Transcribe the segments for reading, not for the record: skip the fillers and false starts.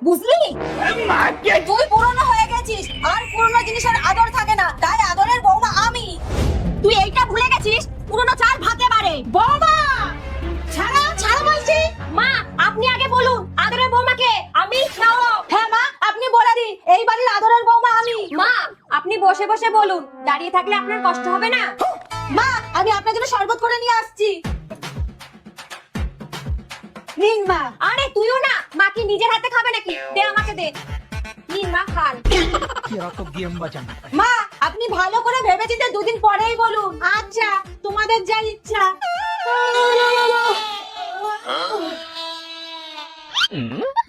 বুঝলি? তুই পুরনো হয়ে গেছিস, আর পুরনো জিনিসের আদর থাকে না, তাই আদরের বৌমা আমি। তুই এইটা ভুলে গেছিস, পুরনো চাল ভাতে বাড়ে। বৌমা ছাড়া ছাড়া বলছি। মা আপনি আগে বলুন, আদরের বৌমাকে আমি না ও? হ্যাঁ মা, আপনি বলে দিন, এই বাড়ির আদরের বৌমা আমি। মা আপনি বসে বসে বলুন, দাঁড়িয়ে থাকলে আপনার কষ্ট হবে না। মা আমি আপনার জন্য শরবত করে নিয়ে আসছি। নিন মা। আরে তুইও না, মা কি নিজের হাতে খাবে নাকি? দে আমাকে দে। নিন মা খান। মা আপনি ভালো করে ভেবেচিন্তে দুদিন পরেই বলুন। আচ্ছা তোমাদের যা ইচ্ছা।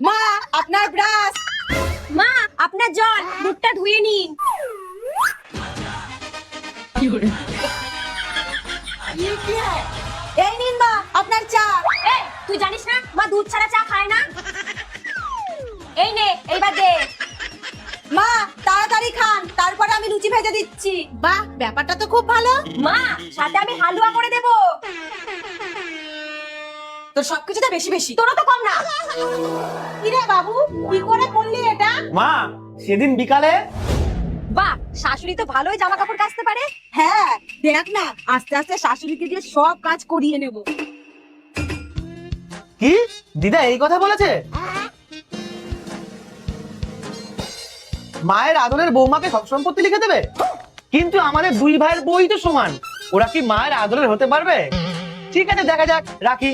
মা আপনার ব্রাশ। মা আপনার জল, মুখটা ধুয়ে নিন। এই নিন মা আপনার চা। এই তুই জানিস না মা দুধ ছাড়া চা খায় না? এই নে এইবার দে। মা তাড়াতাড়ি খান, তারপরে আমি লুচি ভেজে দিচ্ছি। বাহ ব্যাপারটা তো খুব ভালো। মা সাথে আমি হালুয়া করে দেব। তোর সবকিছুতে বেশি বেশি, তোরও তো কম না। কিরে বাবু, কি করে করলি এটা? মা সেদিন বিকালে বাহ শাশুড়ি তো ভালোই জামা কাপড় কাচতে পারে। হ্যাঁ দেখ না, আস্তে আস্তে শাশুড়িকে দিয়ে সব কাজ করিয়ে নেব। কি দিদা এই কথা বলেছে? মায়ের আদরের বৌমাকে সব সম্পত্তি লিখে দেবে? কিন্তু আমাদের দুই ভাইয়ের বই তো সমান, ওরা কি মায়ের আদরের হতে পারবে? ঠিক আছে দেখা যাক, রাখি।